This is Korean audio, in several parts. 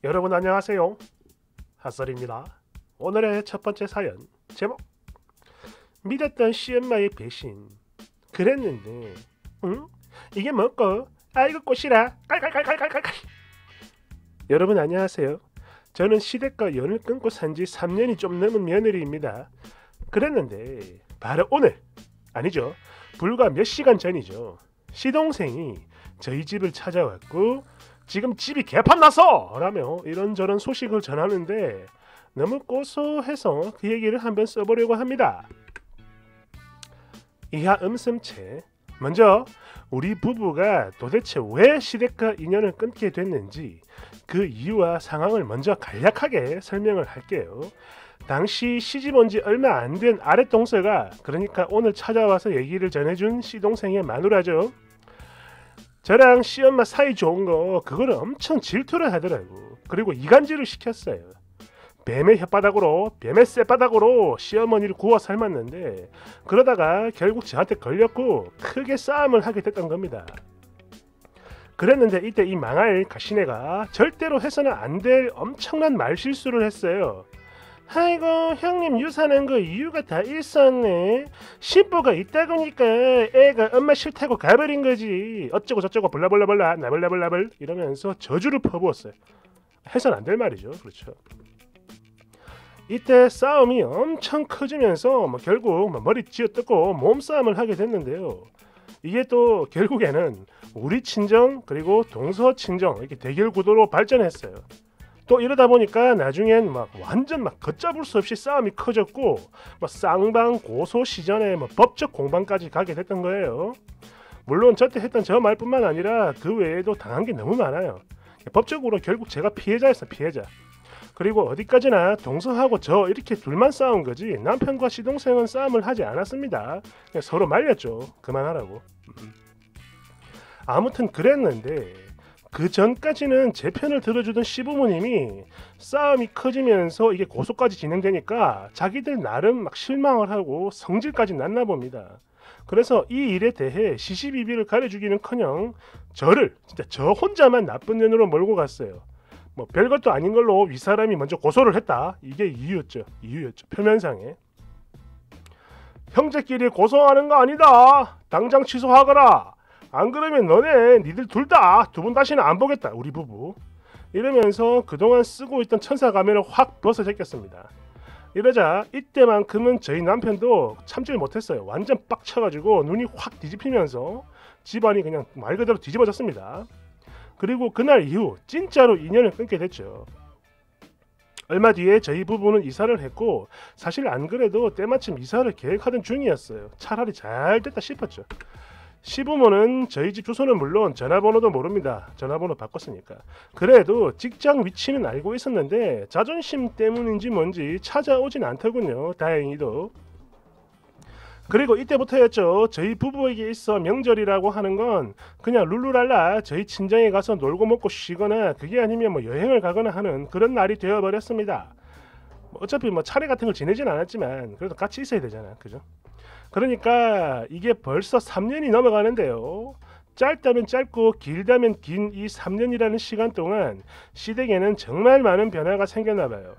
여러분 안녕하세요. 핫설입니다. 오늘의 첫 번째 사연 제목 믿었던 시엄마의 배신. 그랬는데 응? 이게 뭐고? 아이고 꽃이라 깔깔깔깔깔깔. 여러분 안녕하세요. 저는 시댁과 연을 끊고 산지 3년이 좀 넘은 며느리입니다. 그랬는데 바로 오늘 아니죠. 불과 몇 시간 전이죠. 시동생이 저희 집을 찾아왔고 지금 집이 개판 났어! 라며 이런저런 소식을 전하는데 너무 고소해서 그 얘기를 한번 써보려고 합니다. 이하 음성체. 먼저 우리 부부가 도대체 왜 시댁과 인연을 끊게 됐는지 그 이유와 상황을 먼저 간략하게 설명을 할게요. 당시 시집 온 지 얼마 안 된 아랫동서가, 그러니까 오늘 찾아와서 얘기를 전해준 시동생의 마누라죠. 저랑 시엄마 사이 좋은 거 그거를 엄청 질투를 하더라고. 그리고 이간질을 시켰어요. 뱀의 혓바닥으로, 뱀의 쌔바닥으로 시어머니를 구워 삶았는데 그러다가 결국 저한테 걸렸고 크게 싸움을 하게 됐던 겁니다. 그랬는데 이때 이 망할 가시네가 절대로 해서는 안 될 엄청난 말실수를 했어요. 아이고 형님 유산한 거 이유가 다 있었네. 신부가 있다고니까 애가 엄마 싫다고 가버린 거지. 어쩌고 저쩌고 블라블라블라 나블라블라블 이러면서 저주를 퍼부었어요. 해선 안 될 말이죠. 그렇죠. 이때 싸움이 엄청 커지면서 결국 머리 쥐어뜯고 몸싸움을 하게 됐는데요. 이게 또 결국에는 우리 친정 그리고 동서 친정 이렇게 대결 구도로 발전했어요. 또 이러다 보니까 나중엔 완전 걷잡을 수 없이 싸움이 커졌고 쌍방 고소 시전에 법적 공방까지 가게 됐던 거예요. 물론 저때 했던 저 말뿐만 아니라 그 외에도 당한 게 너무 많아요. 법적으로 결국 제가 피해자였어, 피해자. 그리고 어디까지나 동서하고 저 이렇게 둘만 싸운 거지 남편과 시동생은 싸움을 하지 않았습니다. 그냥 서로 말렸죠. 그만하라고. 아무튼 그랬는데 그 전까지는 제 편을 들어주던 시부모님이 싸움이 커지면서 이게 고소까지 진행되니까 자기들 나름 실망을 하고 성질까지 났나 봅니다. 그래서 이 일에 대해 시시비비를 가려주기는커녕 저를 진짜 저 혼자만 나쁜 년으로 몰고 갔어요. 별것도 아닌 걸로 윗사람이 먼저 고소를 했다. 이게 이유였죠. 표면상에. 형제끼리 고소하는 거 아니다. 당장 취소하거라. 안 그러면 니들 둘 다 두 분 다시는 안 보겠다. 우리 부부. 이러면서 그동안 쓰고 있던 천사 가면을 확 벗어 제꼈습니다. 이러자 이때만큼은 저희 남편도 참질 못했어요. 완전 빡쳐가지고 눈이 확 뒤집히면서 집안이 그냥 말 그대로 뒤집어졌습니다. 그리고 그날 이후 진짜로 인연을 끊게 됐죠. 얼마 뒤에 저희 부부는 이사를 했고 사실 안 그래도 때마침 이사를 계획하던 중이었어요. 차라리 잘 됐다 싶었죠. 시부모는 저희 집 주소는 물론 전화번호도 모릅니다. 전화번호 바꿨으니까. 그래도 직장 위치는 알고 있었는데 자존심 때문인지 뭔지 찾아오진 않더군요. 다행히도. 그리고 이때부터였죠. 저희 부부에게 있어 명절이라고 하는 건 그냥 룰루랄라 저희 친정에 가서 놀고 먹고 쉬거나 그게 아니면 여행을 가거나 하는 그런 날이 되어버렸습니다. 어차피 차례 같은 걸 지내진 않았지만 그래도 같이 있어야 되잖아. 그죠? 그러니까 이게 벌써 3년이 넘어가는데요. 짧다면 짧고 길다면 긴 이 3년이라는 시간 동안 시댁에는 정말 많은 변화가 생겼나봐요.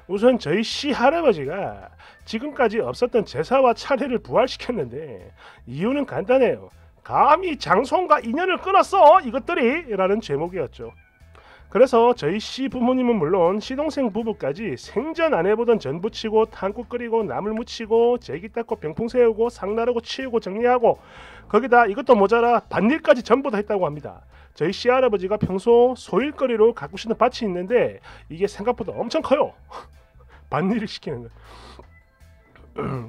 우선 저희 시할아버지가 지금까지 없었던 제사와 차례를 부활시켰는데 이유는 간단해요. 감히 장손과 인연을 끊었어 이것들이! 라는 제목이었죠. 그래서 저희 시부모님은 물론 시동생 부부까지 생전 안 해보던 전 부치고 탕국 끓이고 나물 무치고 제기 닦고 병풍 세우고 상 나르고 치우고 정리하고 거기다 이것도 모자라 밭일까지 전부 다 했다고 합니다. 저희 시할아버지가 평소 소일거리로 가꾸시는 밭이 있는데 이게 생각보다 엄청 커요. 밭일을 시키는 거.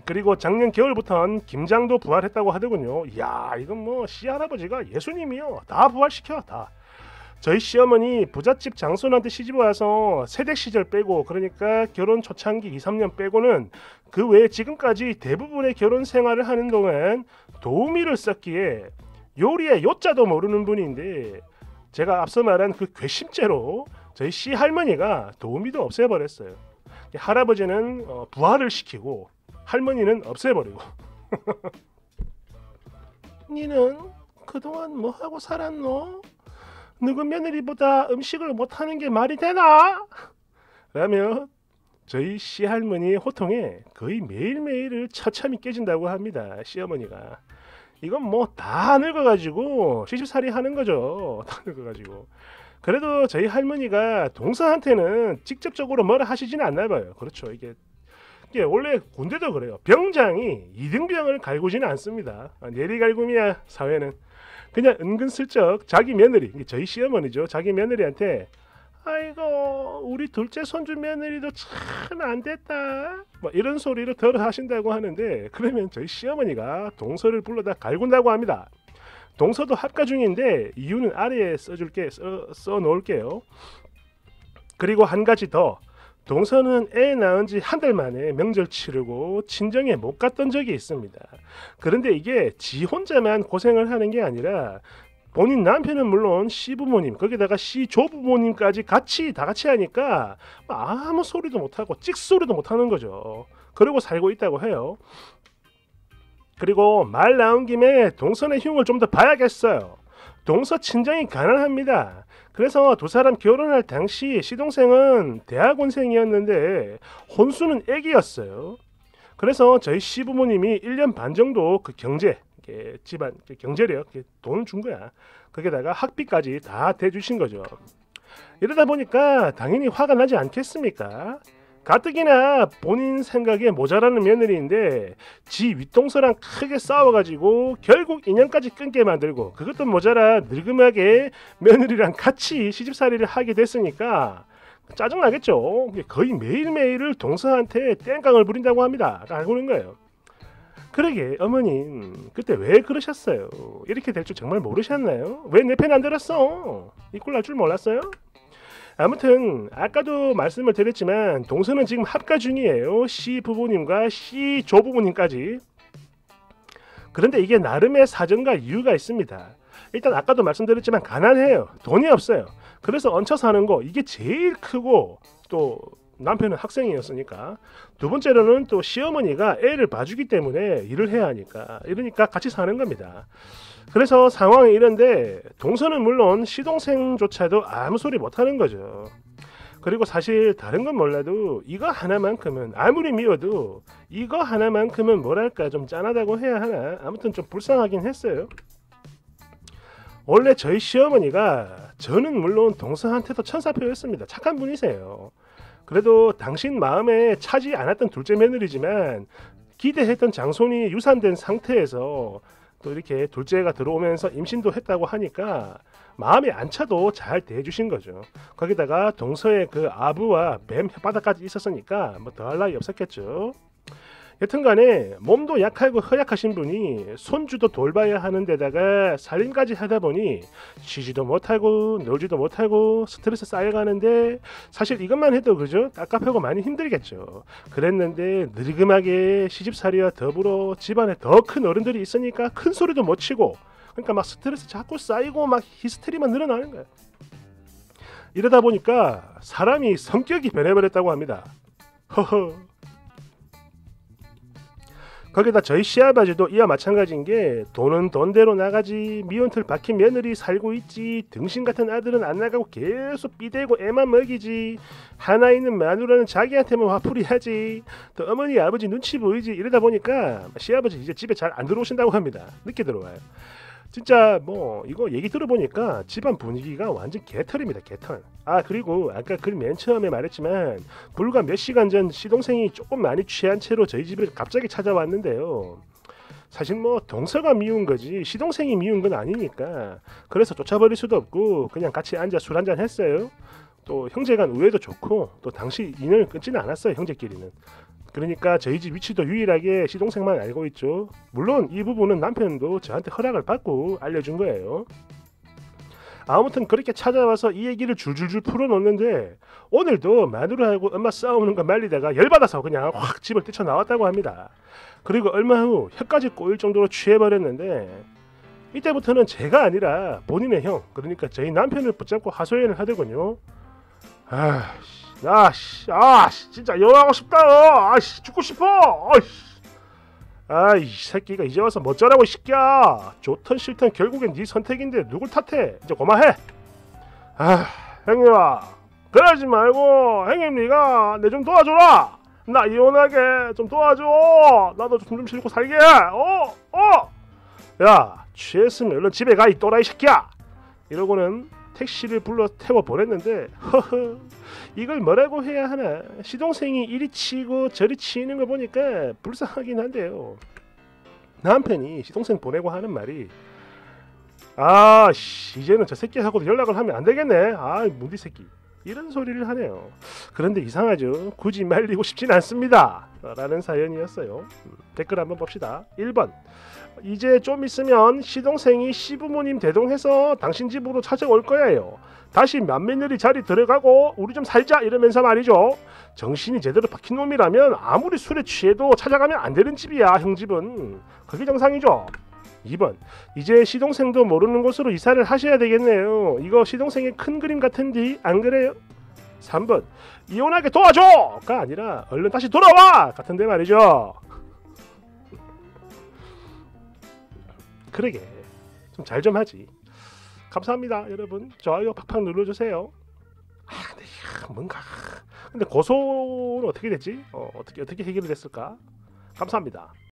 그리고 작년 겨울부터는 김장도 부활했다고 하더군요. 이야 이건 시할아버지가 예수님이요. 다 부활시켜 다. 저희 시어머니 부잣집 장손한테 시집와서 세대 시절 빼고 그러니까 결혼 초창기 2, 3년 빼고는 그 외에 지금까지 대부분의 결혼 생활을 하는 동안 도우미를 썼기에 요리의 요자도 모르는 분인데 제가 앞서 말한 그 괘씸죄로 저희 시할머니가 도우미도 없애버렸어요. 할아버지는 부활을 시키고 할머니는 없애버리고. 니는 그동안 뭐 하고 살았노? 누구 며느리보다 음식을 못하는 게 말이 되나? 라며 저희 시할머니의 호통에 거의 매일매일을 처참히 깨진다고 합니다. 시어머니가. 이건 뭐 다 늙어가지고 시집살이 하는 거죠. 다 늙어가지고. 그래도 저희 할머니가 동서한테는 직접적으로 뭐라 하시지는 않나 봐요. 그렇죠. 이게 원래 군대도 그래요. 병장이 이등병을 갈구지는 않습니다. 내리갈굼이야 사회는. 그냥 은근슬쩍 자기 며느리, 저희 시어머니죠. 자기 며느리한테 아이고 우리 둘째 손주 며느리도 참 안됐다 뭐 이런 소리를 덜어 하신다고 하는데, 그러면 저희 시어머니가 동서를 불러다 갈군다고 합니다. 동서도 합가 중인데 이유는 아래에 써놓을게요. 그리고 한 가지 더, 동서는 애 낳은 지 한 달 만에 명절 치르고 친정에 못 갔던 적이 있습니다. 그런데 이게 지 혼자만 고생을 하는 게 아니라 본인 남편은 물론 시부모님, 거기다가 시조부모님까지 다 같이 하니까 아무 소리도 못하고 찍소리도 못하는 거죠. 그러고 살고 있다고 해요. 그리고 말 나온 김에 동서의 흉을 좀 더 봐야겠어요. 동서 친정이 가난합니다. 그래서 두 사람 결혼할 당시 시동생은 대학원생이었는데 혼수는 애기였어요. 그래서 저희 시부모님이 1년 반 정도 그 집안 경제력 돈을 준 거야. 거기다가 학비까지 다 대주신 거죠. 이러다 보니까 당연히 화가 나지 않겠습니까? 가뜩이나 본인 생각에 모자라는 며느리인데 지 윗동서랑 크게 싸워가지고 결국 인연까지 끊게 만들고, 그것도 모자라 늙음하게 며느리랑 같이 시집살이를 하게 됐으니까 짜증나겠죠. 거의 매일매일을 동서한테 땡깡을 부린다고 합니다. 알고 있는 거예요. 그러게 어머님 그때 왜 그러셨어요? 이렇게 될 줄 정말 모르셨나요? 왜 내 편 안 들었어? 이 꼴 날 줄 몰랐어요? 아무튼 아까도 말씀을 드렸지만 동서는 지금 합가 중이에요. 시부모님과 시조부모님까지. 그런데 이게 나름의 사정과 이유가 있습니다. 일단 아까도 말씀드렸지만 가난해요. 돈이 없어요. 그래서 얹혀 사는 거 이게 제일 크고, 또 남편은 학생이었으니까, 두 번째로는 또 시어머니가 애를 봐주기 때문에 일을 해야 하니까, 이러니까 같이 사는 겁니다. 그래서 상황이 이런데 동서는 물론 시동생조차도 아무 소리 못하는 거죠. 그리고 사실 다른 건 몰라도 이거 하나만큼은, 아무리 미워도 이거 하나만큼은 뭐랄까 좀 짠하다고 해야 하나, 아무튼 좀 불쌍하긴 했어요. 원래 저희 시어머니가, 저는 물론 동서한테도 천사표였습니다. 착한 분이세요. 그래도 당신 마음에 차지 않았던 둘째 며느리지만 기대했던 장손이 유산된 상태에서 또 이렇게 둘째가 들어오면서 임신도 했다고 하니까 마음에 안 차도 잘 대해주신 거죠. 거기다가 동서의 그 아부와 뱀 혓바닥까지 있었으니까 뭐 더할 나위 없었겠죠. 여튼간에 몸도 약하고 허약하신 분이 손주도 돌봐야 하는 데다가 살림까지 하다 보니 쉬지도 못하고 놀지도 못하고 스트레스 쌓여가는데, 사실 이것만 해도 그죠? 깝깝하고 많이 힘들겠죠. 그랬는데 늙음하게 시집살이와 더불어 집안에 더 큰 어른들이 있으니까 큰 소리도 못 치고, 그러니까 막 스트레스 자꾸 쌓이고 막 히스테리만 늘어나는 거예요. 이러다 보니까 사람이 성격이 변해버렸다고 합니다. 허허. 거기다 저희 시아버지도 이와 마찬가지인 게, 돈은 돈대로 나가지 미운틀 박힌 며느리 살고 있지, 등신 같은 아들은 안 나가고 계속 삐대고 애만 먹이지, 하나 있는 마누라는 자기한테만 화풀이하지, 또 어머니 아버지 눈치 보이지. 이러다 보니까 시아버지 이제 집에 잘 안 들어오신다고 합니다. 늦게 들어와요. 진짜 뭐 이거 얘기 들어보니까 집안 분위기가 완전 개털입니다. 개털. 아 그리고 아까 그 맨 처음에 말했지만 불과 몇 시간 전 시동생이 조금 많이 취한 채로 저희 집을 갑자기 찾아왔는데요. 사실 뭐 동서가 미운 거지 시동생이 미운 건 아니니까, 그래서 쫓아버릴 수도 없고 그냥 같이 앉아 술 한잔 했어요. 또 형제간 우애도 좋고 또 당시 인연을 끊지는 않았어요. 형제끼리는. 그러니까 저희 집 위치도 유일하게 시동생만 알고 있죠. 물론 이 부분은 남편도 저한테 허락을 받고 알려준 거예요. 아무튼 그렇게 찾아와서 이 얘기를 줄줄줄 풀어놓는데, 오늘도 마누라하고 엄마 싸우는 거 말리다가 열받아서 그냥 확 집을 뛰쳐나왔다고 합니다. 그리고 얼마 후 혀까지 꼬일 정도로 취해버렸는데, 이때부터는 제가 아니라 본인의 형, 그러니까 저희 남편을 붙잡고 하소연을 하더군요. 진짜 여하고 싶다. 죽고 싶어. 이 새끼가 이제 와서 뭐 어쩌라고 이 새끼야. 좋든 싫든 결국엔 네 선택인데 누굴 탓해. 이제 그만해. 아, 형님아, 그러지 말고 형님 네가 내 좀 도와줘라. 나 이혼하게 좀 도와줘. 나도 좀 싣고 살게. 야, 취했으면 얼른 집에 가, 이 또라이 새끼야. 이러고는 택시를 불러 태워 보냈는데, 허허, 이걸 뭐라고 해야 하나. 시동생이 이리 치고 저리 치는 거 보니까 불쌍하긴 한데요. 남편이 시동생 보내고 하는 말이, 이제는 저 새끼하고도 연락을 하면 안 되겠네. 문디 새끼. 이런 소리를 하네요. 그런데 이상하죠. 굳이 말리고 싶진 않습니다. 라는 사연이었어요. 댓글 한번 봅시다. 1번. 이제 좀 있으면 시동생이 시부모님 대동해서 당신 집으로 찾아올 거예요. 다시 맏며느리 자리 들어가고 우리 좀 살자 이러면서 말이죠. 정신이 제대로 박힌 놈이라면 아무리 술에 취해도 찾아가면 안 되는 집이야. 형 집은. 그게 정상이죠. 2번. 이제 시동생도 모르는 곳으로 이사를 하셔야 되겠네요. 이거 시동생의 큰 그림 같은데 안 그래요? 3번. 이혼하게 도와줘가 아니라 얼른 다시 돌아와 같은데 말이죠. 그러게 좀 잘 좀 하지. 감사합니다 여러분. 좋아요 팍팍 눌러주세요. 근데 뭔가 근데 고소는 어떻게 됐지? 어떻게 해결이 됐을까? 감사합니다.